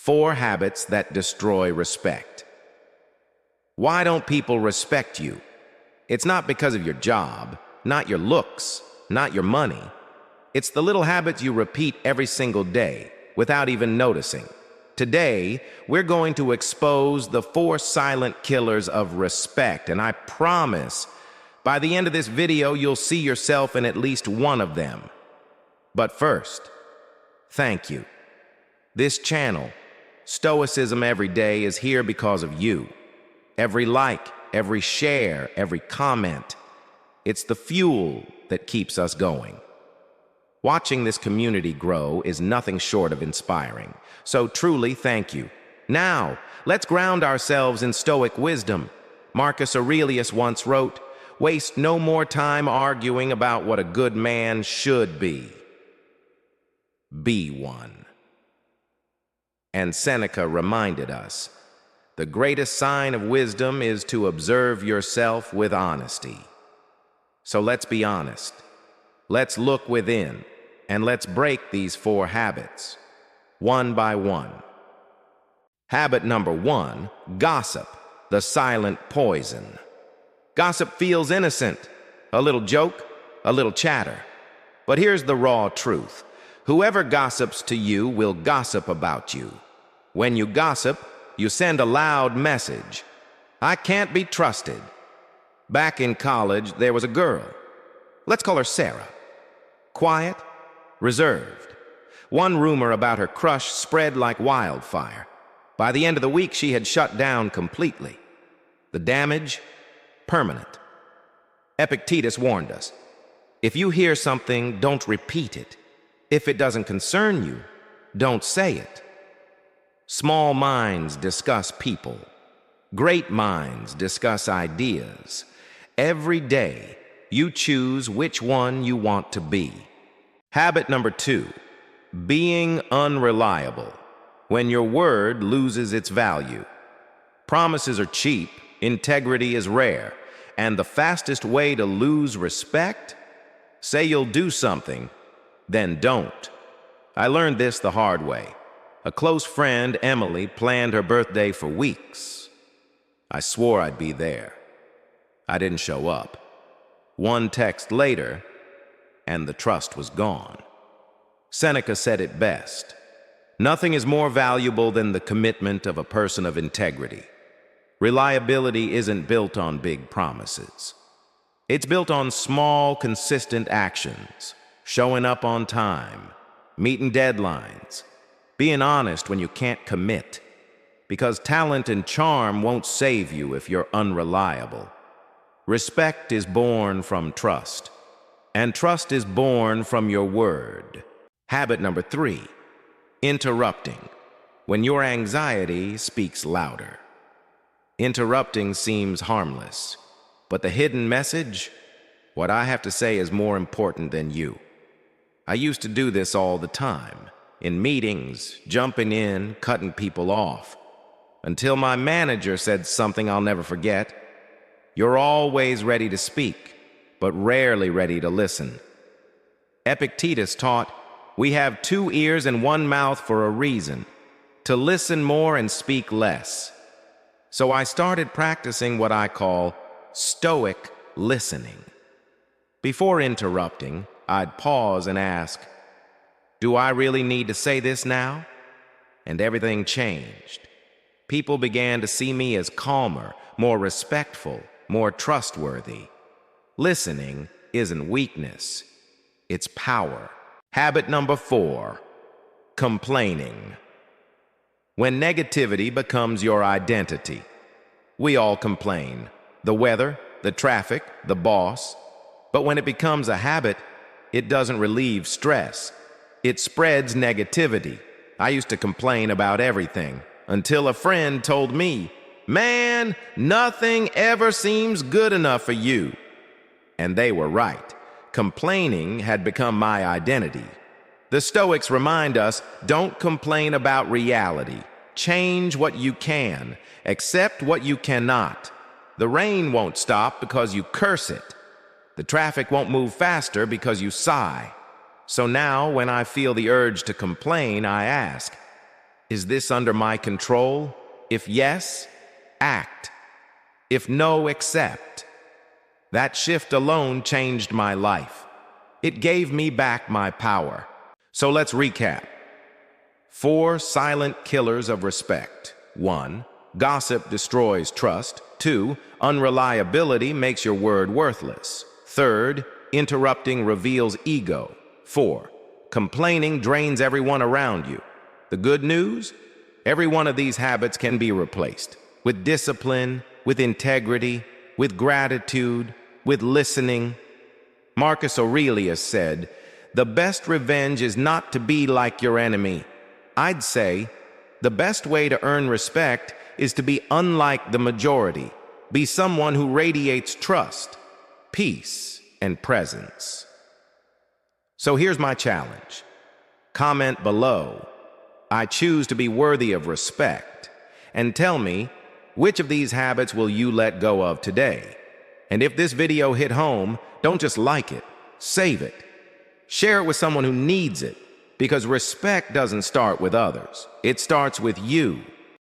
4 habits that destroy respect. Why don't people respect you? It's not because of your job, not your looks, not your money. It's the little habits you repeat every single day without even noticing. Today, we're going to expose the 4 silent killers of respect, and I promise, by the end of this video, you'll see yourself in at least one of them. But first, thank you. This channel, Stoicism Every Day, is here because of you. Every like, every share, every comment, it's the fuel that keeps us going. Watching this community grow is nothing short of inspiring. So truly, thank you. Now, let's ground ourselves in Stoic wisdom. Marcus Aurelius once wrote, "Waste no more time arguing about what a good man should be. Be one." And Seneca reminded us, the greatest sign of wisdom is to observe yourself with honesty. So let's be honest. Let's look within, and let's break these 4 habits, one by one. Habit number 1, gossip, the silent poison. Gossip feels innocent, a little joke, a little chatter. But here's the raw truth. Whoever gossips to you will gossip about you. When you gossip, you send a loud message. I can't be trusted. Back in college, there was a girl. Let's call her Sarah. Quiet, reserved. One rumor about her crush spread like wildfire. By the end of the week, she had shut down completely. The damage, permanent. Epictetus warned us, if you hear something, don't repeat it. If it doesn't concern you, don't say it. Small minds discuss people. Great minds discuss ideas. Every day, you choose which one you want to be. Habit number 2, being unreliable. When your word loses its value. Promises are cheap, integrity is rare, and the fastest way to lose respect? Say you'll do something, then don't. I learned this the hard way. A close friend, Emily, planned her birthday for weeks. I swore I'd be there. I didn't show up. One text later, and the trust was gone. Seneca said it best. Nothing is more valuable than the commitment of a person of integrity. Reliability isn't built on big promises. It's built on small, consistent actions, showing up on time, meeting deadlines, being honest when you can't commit, because talent and charm won't save you if you're unreliable. Respect is born from trust, and trust is born from your word. Habit number 3, interrupting, when your anxiety speaks louder. Interrupting seems harmless, but the hidden message, what I have to say is more important than you. I used to do this all the time. In meetings, jumping in, cutting people off, until my manager said something I'll never forget. You're always ready to speak, but rarely ready to listen. Epictetus taught, we have 2 ears and 1 mouth for a reason, to listen more and speak less. So I started practicing what I call Stoic listening. Before interrupting, I'd pause and ask, do I really need to say this now? And everything changed. People began to see me as calmer, more respectful, more trustworthy. Listening isn't weakness, it's power. Habit number 4, complaining. When negativity becomes your identity, we all complain. The weather, the traffic, the boss. But when it becomes a habit, it doesn't relieve stress. It spreads negativity. I used to complain about everything until a friend told me, man, nothing ever seems good enough for you. And they were right. Complaining had become my identity. The Stoics remind us, don't complain about reality. Change what you can. Accept what you cannot. The rain won't stop because you curse it. The traffic won't move faster because you sigh. So now, when I feel the urge to complain, I ask, Is this under my control? If yes, act. If no, accept. That shift alone changed my life. It gave me back my power. So let's recap. 4 silent killers of respect. 1. Gossip destroys trust. 2. Unreliability makes your word worthless. 3. Interrupting reveals ego. 4. Complaining drains everyone around you. The good news? Every one of these habits can be replaced with discipline, with integrity, with gratitude, with listening. Marcus Aurelius said, "The best revenge is not to be like your enemy." I'd say, the best way to earn respect is to be unlike the majority. Be someone who radiates trust, peace, and presence. So here's my challenge. Comment below, "I choose to be worthy of respect," and tell me, which of these habits will you let go of today? And if this video hit home, don't just like it, save it. Share it with someone who needs it, because respect doesn't start with others. It starts with you.